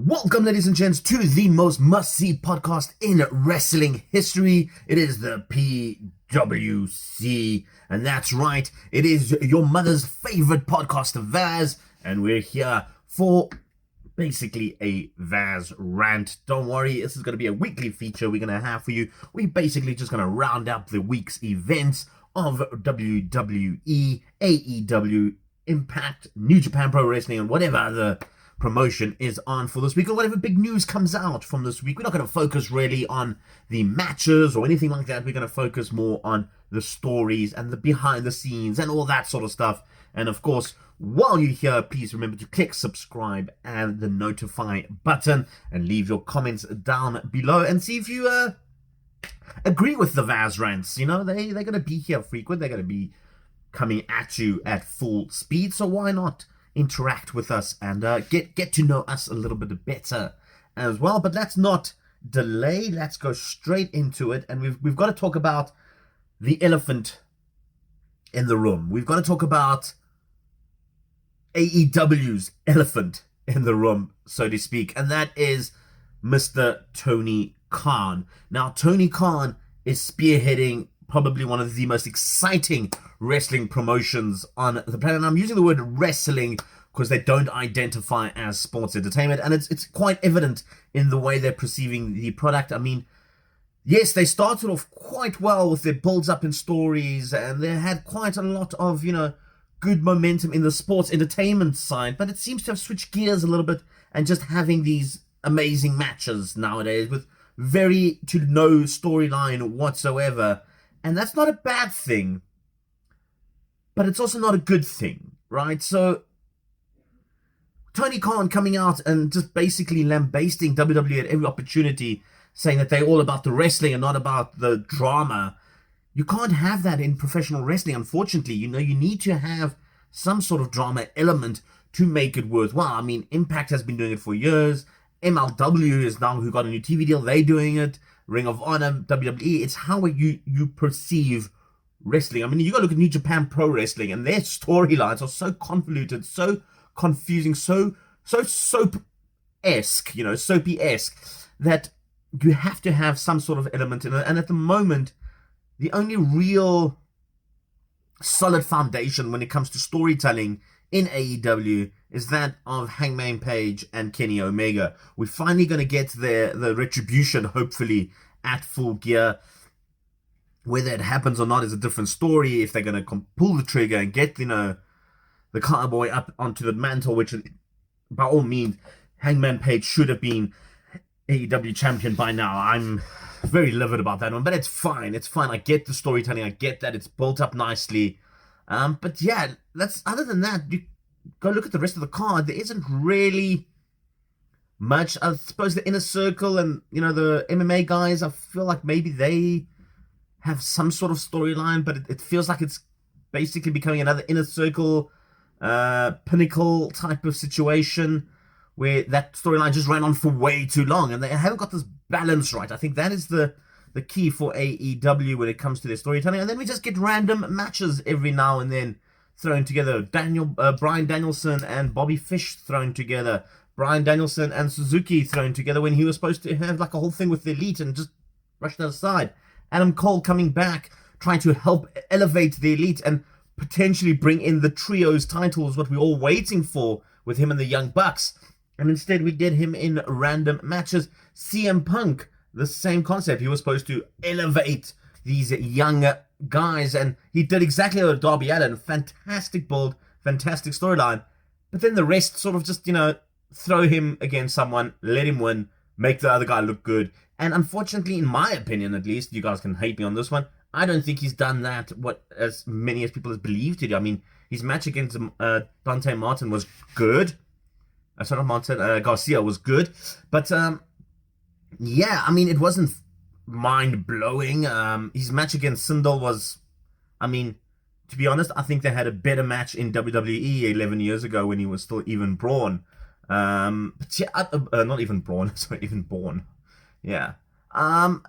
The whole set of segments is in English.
Welcome, ladies and gents, to the most must-see podcast in wrestling history. It is the PWC, and that's right, it is your mother's favorite podcast of Vaz, and we're here for basically a Vaz rant. Don't worry, this is going to be a weekly feature we're going to have for you. We're basically just going to round up the week's events of WWE, AEW, Impact, New Japan Pro Wrestling, and whatever other promotion is on for this week, or whatever big news comes out from this week. We're not going to focus really on the matches or anything like that. We're going to focus more on the stories and the behind the scenes and all that sort of stuff. And of course, while you're here, please remember to click subscribe and the notify button and leave your comments down below and see if you agree with the Vaz rants. You know, they're going to be here frequent. They're going to be coming at you at full speed, so why not interact with us and get to know us a little bit better as well. But let's not delay. Let's go straight into it. And we've got to talk about the elephant in the room. We've got to talk about AEW's elephant in the room, so to speak. And that is Mr. Tony Khan. Now, Tony Khan is spearheading probably one of the most exciting wrestling promotions on the planet. And I'm using the word wrestling because they don't identify as sports entertainment, and it's quite evident in the way they're perceiving the product. I mean, yes, they started off quite well with their builds up in stories, and they had quite a lot of, good momentum in the sports entertainment side, but it seems to have switched gears a little bit and just having these amazing matches nowadays with very to no storyline whatsoever. And that's not a bad thing, but it's also not a good thing, right? So Tony Khan coming out and just basically lambasting WWE at every opportunity, saying that they're all about the wrestling and not about the drama. You can't have that in professional wrestling, unfortunately. You need to have some sort of drama element to make it worthwhile. I mean, Impact has been doing it for years. MLW is now who got a new TV deal. They're doing it. Ring of Honor, WWE, it's how you perceive wrestling. I mean, you got to look at New Japan Pro Wrestling, and their storylines are so convoluted, so confusing, so soap-esque, soapy-esque, that you have to have some sort of element in it. And at the moment, the only real solid foundation when it comes to storytelling in AEW is that of Hangman Page and Kenny Omega. We're finally going to get the retribution, hopefully, at Full Gear. Whether it happens or not is a different story. If they're going to pull the trigger and get, the cowboy up onto the mantle, which by all means, Hangman Page should have been AEW champion by now. I'm very livid about that one, but it's fine. It's fine. I get the storytelling. I get that it's built up nicely. But yeah, other than that, you go look at the rest of the card. There isn't really much. I suppose the Inner Circle and, the MMA guys, I feel like maybe they have some sort of storyline, but it feels like it's basically becoming another Inner Circle, Pinnacle type of situation where that storyline just ran on for way too long and they haven't got this balance right. I think that is the key for AEW when it comes to their storytelling. And then we just get random matches every now and then thrown together. Bryan Danielson and Bobby Fish thrown together. Bryan Danielson and Suzuki thrown together when he was supposed to have like a whole thing with the Elite and just brush that aside. Adam Cole coming back, trying to help elevate the Elite and potentially bring in the Trios titles, what we're all waiting for with him and the Young Bucks. And instead we get him in random matches. CM Punk, the same concept. He was supposed to elevate these young guys, and he did exactly what Darby Allin. Fantastic build, fantastic storyline. But then the rest sort of just, throw him against someone, let him win, make the other guy look good. And unfortunately, in my opinion at least, you guys can hate me on this one, I don't think he's done that what as many as people believe to do. I mean, his match against Dante Martin was good. Garcia was good. But, yeah, I mean, it wasn't mind-blowing. His match against Sindel was, I mean, to be honest, I think they had a better match in WWE 11 years ago when he was still even Braun. But yeah, not even Braun, sorry, even Born. Yeah. I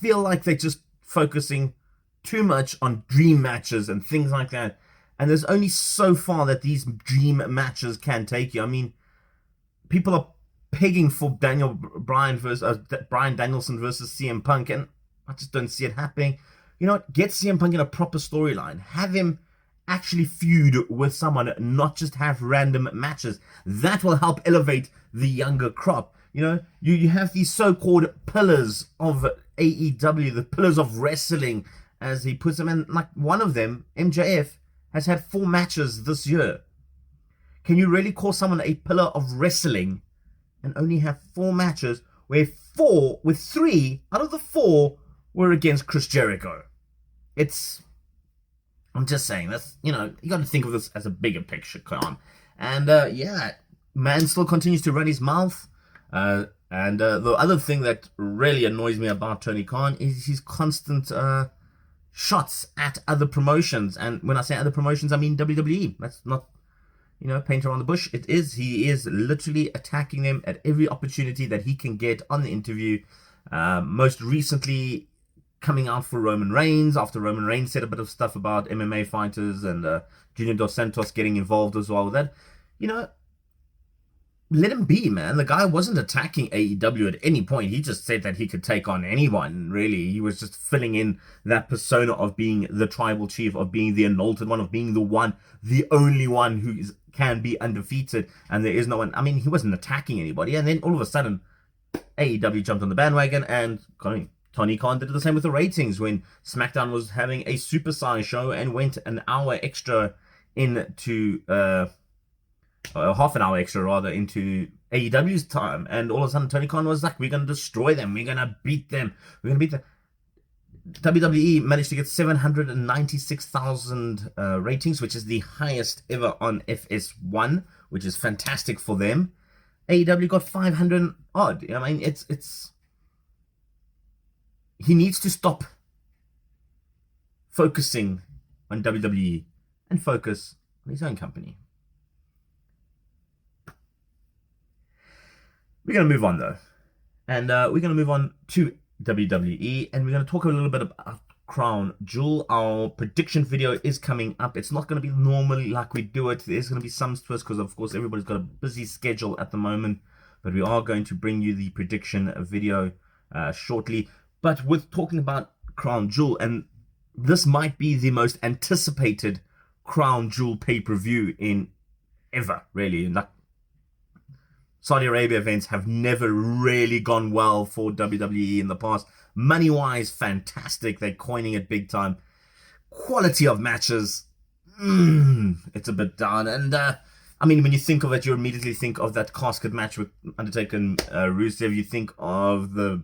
feel like they're just focusing too much on dream matches and things like that. And there's only so far that these dream matches can take you. I mean, people are pegging for Bryan Danielson versus CM Punk, and I just don't see it happening. You know what? Get CM Punk in a proper storyline. Have him actually feud with someone, not just have random matches. That will help elevate the younger crop. You know, you have these so-called pillars of AEW, the pillars of wrestling, as he puts them in. Like one of them, MJF, has had 4 matches this year. Can you really call someone a pillar of wrestling and only have 4 matches where 3 out of the 4 were against Chris Jericho? I'm just saying, that's, you know, you got to think of this as a bigger picture, Khan. And yeah, man still continues to run his mouth. And the other thing that really annoys me about Tony Khan is his constant shots at other promotions. And when I say other promotions, I mean WWE. That's not, you know, paint around the bush. He is literally attacking them at every opportunity that he can get on the interview. Most recently, coming out for Roman Reigns, after Roman Reigns said a bit of stuff about MMA fighters, and Junior Dos Santos getting involved as well with that. You know, let him be, man. The guy wasn't attacking AEW at any point. He just said that he could take on anyone, really. He was just filling in that persona of being the tribal chief, of being the anointed one, of being the only one who can be undefeated, and there is no one. I mean, he wasn't attacking anybody, and then all of a sudden, AEW jumped on the bandwagon, and Tony Khan did the same with the ratings when SmackDown was having a supersize show and went an hour extra into... half an hour extra rather into AEW's time, and all of a sudden Tony Khan was like, we're going to destroy them, we're going to beat them, WWE managed to get 796,000 ratings, which is the highest ever on FS1, which is fantastic for them. AEW got 500 odd. I mean, it's he needs to stop focusing on WWE and focus on his own company. We're going to move on, though. And we're going to move on to WWE. And we're going to talk a little bit about Crown Jewel. Our prediction video is coming up. It's not going to be normally like we do it. There's going to be some twist because, of course, everybody's got a busy schedule at the moment. But we are going to bring you the prediction video shortly. But with talking about Crown Jewel, and this might be the most anticipated Crown Jewel pay-per-view in ever, really. Like, Saudi Arabia events have never really gone well for WWE in the past. Money-wise, fantastic. They're coining it big time. Quality of matches, it's a bit down. And, I mean, when you think of it, you immediately think of that casket match with Undertaker and Rusev. You think of the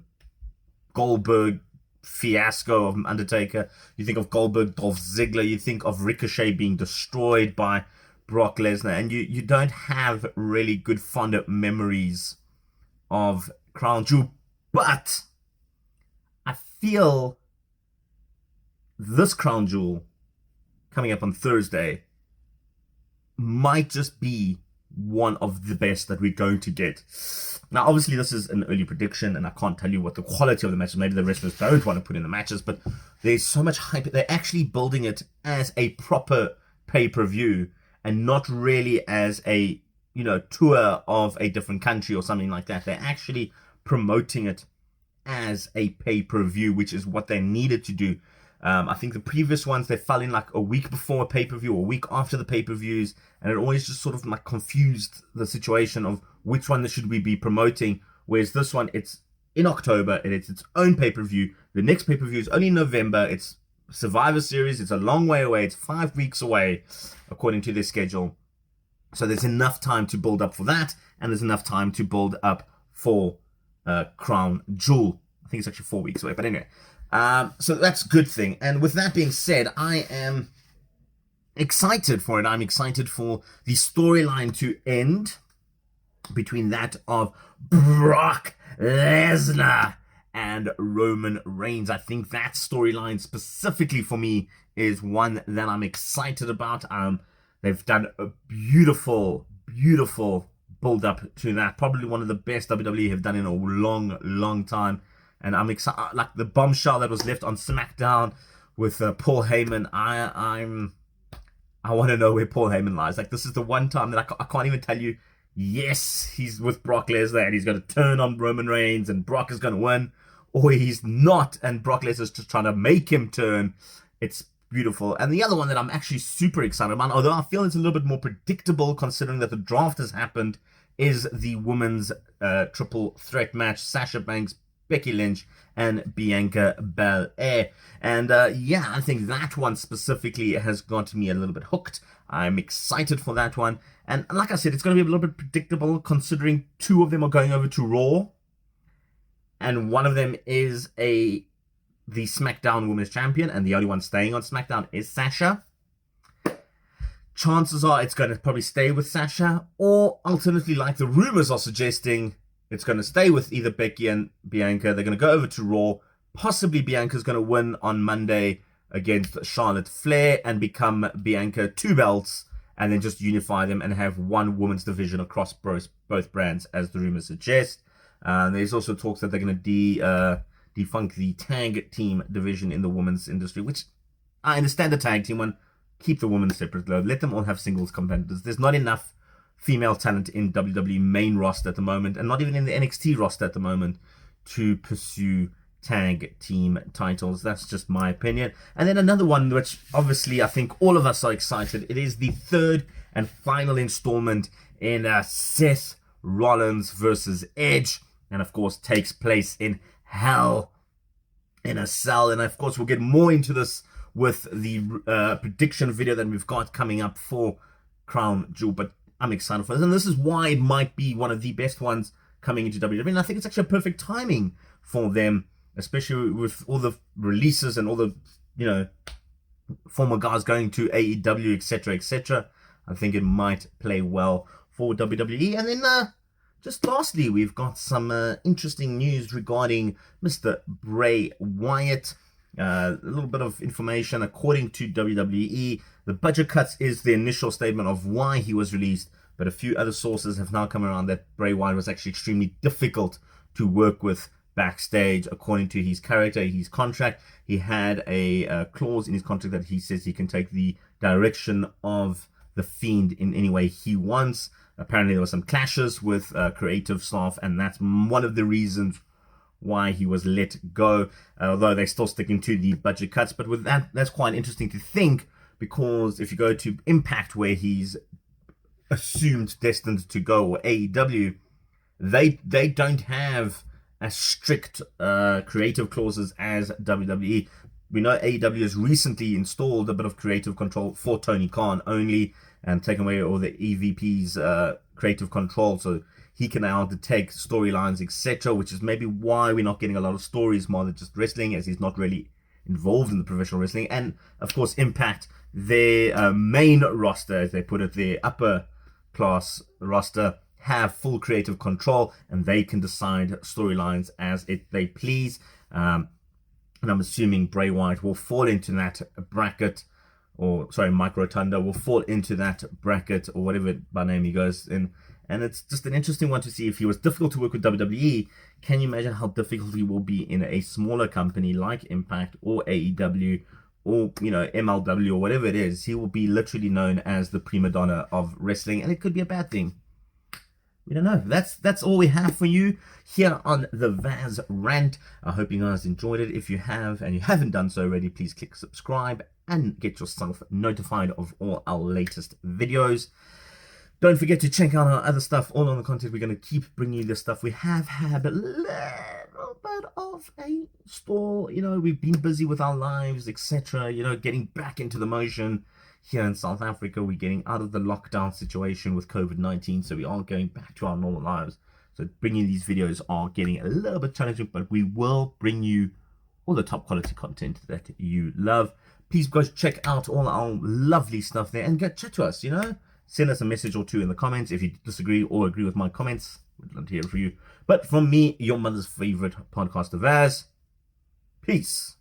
Goldberg fiasco of Undertaker. You think of Goldberg, Dolph Ziggler. You think of Ricochet being destroyed by Brock Lesnar, and you don't have really good fond memories of Crown Jewel. But I feel this Crown Jewel coming up on Thursday might just be one of the best that we're going to get. Now, obviously, this is an early prediction, and I can't tell you what the quality of the matches. Maybe the wrestlers don't want to put in the matches, but there's so much hype. They're actually building it as a proper pay-per-view, and not really as a, you know, tour of a different country or something like that. They're actually promoting it as a pay-per-view, which is what they needed to do. I think the previous ones, they fell in like a week before a pay-per-view or a week after the pay-per-views, and it always just sort of like confused the situation of which one should we be promoting. Whereas this one, it's in October, and it's its own pay-per-view. The next pay-per-view is only in November. It's Survivor Series. It's a long way away. It's 5 weeks away, according to their schedule. So there's enough time to build up for that, and there's enough time to build up for Crown Jewel. I think it's actually 4 weeks away, but anyway. So that's a good thing. And with that being said, I am excited for it. I'm excited for the storyline to end between that of Brock Lesnar and Roman Reigns. I think that storyline specifically for me is one that I'm excited about. They've done a beautiful build up to that. Probably one of the best WWE have done in a long time. And I'm excited, like the bombshell that was left on SmackDown with Paul Heyman. I want to know where Paul Heyman lies. Like, this is the one time that I can't even tell you yes, he's with Brock Lesnar and he's going to turn on Roman Reigns and Brock is going to win, or he's not and Brock Lesnar's just trying to make him turn. It's beautiful. And the other one that I'm actually super excited about, although I feel it's a little bit more predictable considering that the draft has happened, is the women's triple threat match: Sasha Banks, Becky Lynch, and Bianca Belair. And yeah, I think that one specifically has got me a little bit hooked. I'm excited for that one. And like I said, it's going to be a little bit predictable considering two of them are going over to Raw. And one of them is the SmackDown Women's Champion, and the only one staying on SmackDown is Sasha. Chances are it's going to probably stay with Sasha, or alternatively, like the rumors are suggesting, it's going to stay with either Becky and Bianca. They're going to go over to Raw. Possibly Bianca's going to win on Monday against Charlotte Flair and become Bianca 2 belts, and then just unify them and have one women's division across both brands, as the rumors suggest. There's also talks that they're going to defunk the tag team division in the women's industry, which I understand the tag team one. Keep the women separate, though. Let them all have singles competitors. There's not enough female talent in WWE main roster at the moment, and not even in the NXT roster at the moment, to pursue tag team titles. That's just my opinion. And then another one, which obviously I think all of us are excited. It is the third and final installment in Seth Rollins versus Edge, and of course takes place in Hell in a Cell. And of course we'll get more into this with the prediction video that we've got coming up for Crown Jewel, but I'm excited for this, and this is why it might be one of the best ones coming into WWE. And I think it's actually a perfect timing for them, especially with all the releases and all the, you know, former guys going to AEW, etc., etc. I think it might play well for WWE. And then just lastly, we've got some interesting news regarding Mr. Bray Wyatt. A little bit of information. According to WWE, the budget cuts is the initial statement of why he was released, but a few other sources have now come around that Bray Wyatt was actually extremely difficult to work with backstage. According to his character, his contract, he had a clause in his contract that he says he can take the direction of the Fiend in any way he wants. Apparently there were some clashes with creative staff, and that's one of the reasons why he was let go, although they're still sticking to the budget cuts. But with that, that's quite interesting to think, because if you go to Impact, where he's assumed destined to go, or AEW, they don't have as strict creative clauses as WWE. We know AEW has recently installed a bit of creative control for Tony Khan only, and taken away all the EVP's creative control, so he can now take storylines, etc., which is maybe why we're not getting a lot of stories more than just wrestling, as he's not really involved in the professional wrestling. And of course, Impact, their main roster, as they put it, their upper class roster, have full creative control, and they can decide storylines as they please. And I'm assuming Bray Wyatt will fall into that bracket, or sorry, Mike Rotunda will fall into that bracket, or whatever by name he goes in. And it's just an interesting one to see. If he was difficult to work with WWE, can you imagine how difficult he will be in a smaller company like Impact or AEW or, you know, MLW or whatever it is? He will be literally known as the prima donna of wrestling, and it could be a bad thing. We don't know. That's all we have for you here on the Vas Rant. I hope you guys enjoyed it. If you have and you haven't done so already, please click subscribe and get yourself notified of all our latest videos. Don't forget to check out our other stuff, all on the content. We're going to keep bringing you this stuff. We have had a little bit of a stall. You know, we've been busy with our lives, etc. You know, getting back into the motion. Here in South Africa, we're getting out of the lockdown situation with COVID-19, so we are going back to our normal lives. So bringing these videos are getting a little bit challenging, but we will bring you all the top quality content that you love. Please go check out all our lovely stuff there and go chat to us, you know. Send us a message or two in the comments if you disagree or agree with my comments. We'd love to hear from you. But from me, your mother's favorite podcaster, Vaz, peace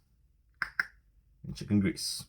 and chicken grease.